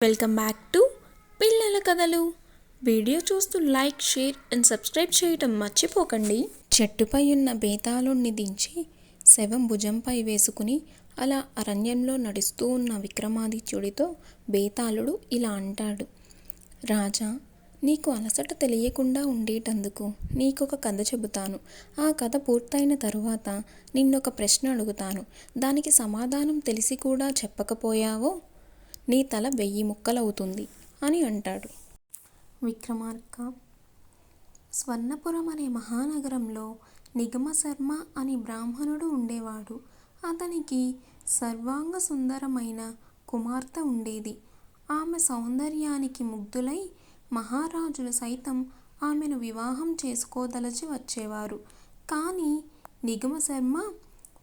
Welcome back to పిల్లల కథలు. Video చూస్తూ లైక్, షేర్ అండ్ సబ్స్క్రైబ్ చేయటం మర్చిపోకండి. చెట్టుపై ఉన్న బేతాళుణ్ణి దించి శవం భుజంపై వేసుకుని అలా అరణ్యంలో నడుస్తూ ఉన్న విక్రమాదిత్యుడితో బేతాళుడు ఇలా అంటాడు. రాజా, నీకు అలసట తెలియకుండా ఉండేటందుకు నీకొక కథ చెబుతాను. ఆ కథ పూర్తయిన తరువాత నిన్నొక ప్రశ్న అడుగుతాను. దానికి సమాధానం తెలిసి కూడా చెప్పకపోయావో నీ తల 1000 ముక్కలవుతుంది అని అంటాడు. విక్రమార్క. స్వర్ణపురం అనే మహానగరంలో నిగమశర్మ అని బ్రాహ్మణుడు ఉండేవాడు. అతనికి సర్వాంగ సుందరమైన కుమార్తె ఉండేది. ఆమె సౌందర్యానికి ముగ్ధులై మహారాజులు సైతం ఆమెను వివాహం చేసుకోదలచి వచ్చేవారు. కానీ నిగమశర్మ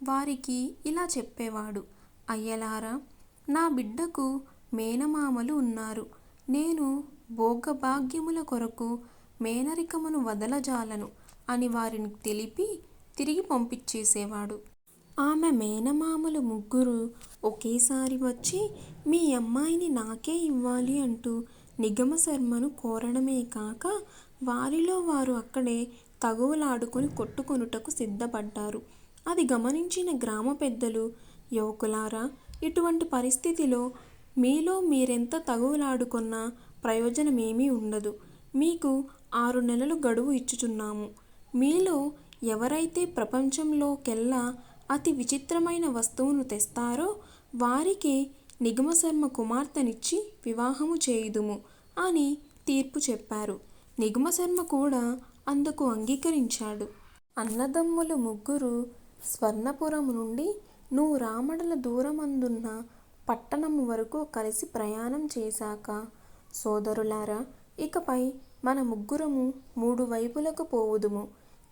వారికి ఇలా చెప్పేవాడు. అయ్యలారా, నా బిడ్డకు మేనమామలు ఉన్నారు. నేను భోగభాగ్యముల కొరకు మేనరికమును వదలజాలను అని వారిని తెలిపి తిరిగి పంపించేసేవాడు. ఆమె మేనమామలు 3 ఒకేసారి వచ్చి మీ అమ్మాయిని నాకే ఇవ్వాలి అంటూ నిగమశర్మను కోరడమే కాక వారిలో వారు అక్కడే తగువలాడుకుని కొట్టుకొనుటకు సిద్ధపడ్డారు. అది గమనించిన గ్రామ పెద్దలు, యువకులారా, ఇటువంటి పరిస్థితిలో మీలో మీరెంత తగువలాడుకున్నా ప్రయోజనమేమీ ఉండదు. మీకు 6 నెలలు గడువు ఇచ్చుచున్నాము. మీలో ఎవరైతే ప్రపంచంలోకెల్లా అతి విచిత్రమైన వస్తువును తెస్తారో వారికి నిగమశర్మ కుమార్తెనిచ్చి వివాహము చేయుదుము అని తీర్పు చెప్పారు. నిగమశర్మ కూడా అందుకు అంగీకరించాడు. అన్నదమ్ములు 3 స్వర్ణపురము నుండి 100 రామడల దూరమందున్న పట్టణము వరకు కలిసి ప్రయాణం చేశాక, సోదరులారా, ఇకపై మన 3 3 వైపులకు పోవుదుము.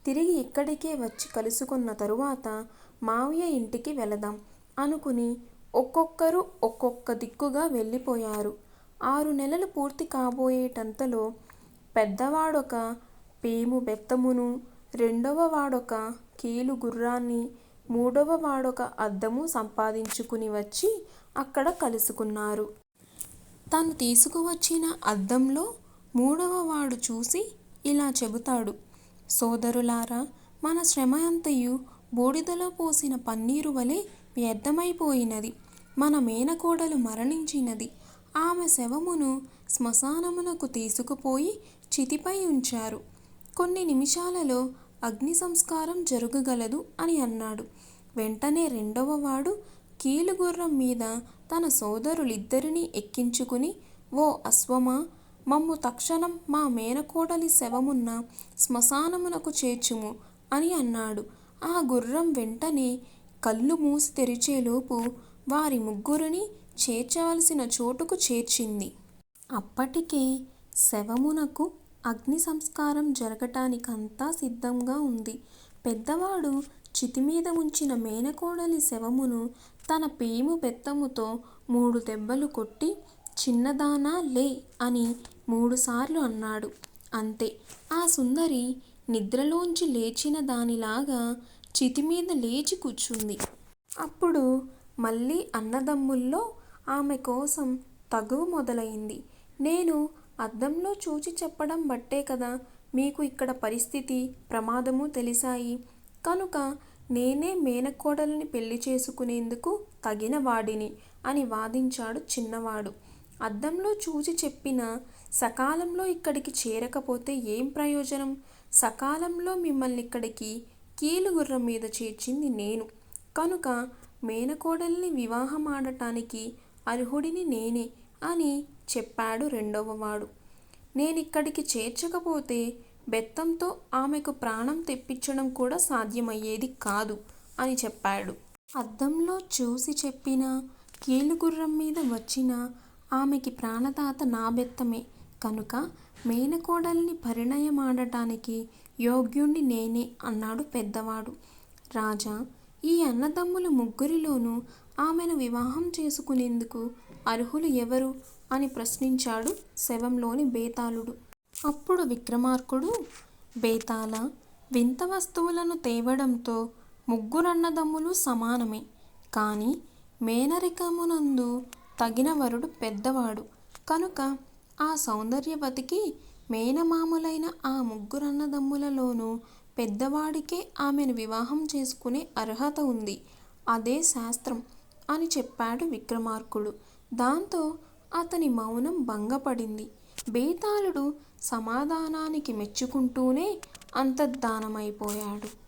తిరిగి ఇక్కడికే వచ్చి కలుసుకున్న తరువాత మావయ్య ఇంటికి వెళదాం అనుకుని ఒక్కొక్కరు ఒక్కొక్క దిక్కుగా వెళ్ళిపోయారు. 6 నెలలు పూర్తి కాబోయేటంతలో పెద్దవాడొక పేము బెత్తమును, రెండవ వాడొక కీలు గుర్రాన్ని, మూడవ వాడొక అద్దము సంపాదించుకుని వచ్చి అక్కడ కలుసుకున్నారు. తను తీసుకువచ్చిన అద్దంలో 3వ వాడు చూసి ఇలా చెబుతాడు. సోదరులారా, మన శ్రమ అంతయు బూడిదలో పోసిన పన్నీరు వలె వ్యర్థమైపోయినది. మన మేనకోడలు మరణించినది. ఆమె శవమును శ్మశానమునకు తీసుకుపోయి చితిపై ఉంచారు. కొన్ని నిమిషాలలో అగ్ని సంస్కారం జరుగగలదు అని అన్నాడు. వెంటనే రెండవ వాడు కీలుగుర్రం మీద తన సోదరులిద్దరినీ ఎక్కించుకుని, ఓ అశ్వమా, మమ్ము తక్షణం మా మేనకోడలి శవమున్న శ్మశానమునకు చేర్చుము అని అన్నాడు. ఆ గుర్రం వెంటనే కళ్ళు మూసి తెరిచేలోపు వారి 3 చేర్చవలసిన చోటుకు చేర్చింది. అప్పటికే శవమునకు అగ్ని సంస్కారం జరగటానికంతా సిద్ధంగా ఉంది. పెద్దవాడు చితిమీద ఉంచిన మేనకోడలి శవమును తన పేము బెత్తముతో 3 దెబ్బలు కొట్టి, చిన్నదానా లే అని 3 సార్లు అన్నాడు. అంతే, ఆ సుందరి నిద్రలోంచి లేచిన దానిలాగా చితిమీద లేచి కూర్చుంది. అప్పుడు మళ్ళీ అన్నదమ్ముల్లో ఆమె కోసం తగువు మొదలైంది. నేను అద్దంలో చూచి చెప్పడం బట్టే కదా మీకు ఇక్కడ పరిస్థితి, ప్రమాదము తెలిసాయి. కనుక నేనే మేనకోడలిని పెళ్లి చేసుకునేందుకు తగిన వాడిని అని వాదించాడు చిన్నవాడు. అద్దంలో చూచి చెప్పినా సకాలంలో ఇక్కడికి చేరకపోతే ఏం ప్రయోజనం? సకాలంలో మిమ్మల్ని ఇక్కడికి కీలుగుర్రం మీద చేర్చింది నేను. కనుక మేనకోడలిని వివాహమాడటానికి అర్హుడిని నేనే అని చెప్పాడు రెండవ వాడు. నేనిక్కడికి చేర్చకపోతే బెత్తంతో ఆమెకు ప్రాణం తెప్పించడం కూడా సాధ్యమయ్యేది కాదు అని చెప్పాడు. అద్దంలో చూసి చెప్పిన కీలుగుర్రం మీద వచ్చిన ఆమెకి ప్రాణదాత నా బెత్తమే. కనుక మేనకోడలిని పరిణయమాడటానికి యోగ్యుణ్ణి నేనే అన్నాడు పెద్దవాడు. రాజా, ఈ అన్నదమ్ముల 3లోనూ ఆమెను వివాహం చేసుకునేందుకు అర్హులు ఎవరు అని ప్రశ్నించాడు శవంలోని బేతాళుడు. అప్పుడు విక్రమార్కుడు, బేతాళ, వింత వస్తువులను తేవడంతో 3 అన్నదమ్ములు సమానమే. కానీ మేనరికమునందు తగిన వరుడు పెద్దవాడు. కనుక ఆ సౌందర్యవతికి మేనమామలైన ఆ ముగ్గురన్నదమ్ములలోనూ పెద్దవాడికే ఆమెను వివాహం చేసుకునే అర్హత ఉంది. అదే శాస్త్రం అని చెప్పాడు విక్రమార్కుడు. దాంతో అతని మౌనం భంగపడింది. బేతాళుడు సమాధానానికి మెచ్చుకుంటూనే అంతర్ధానమైపోయాడు.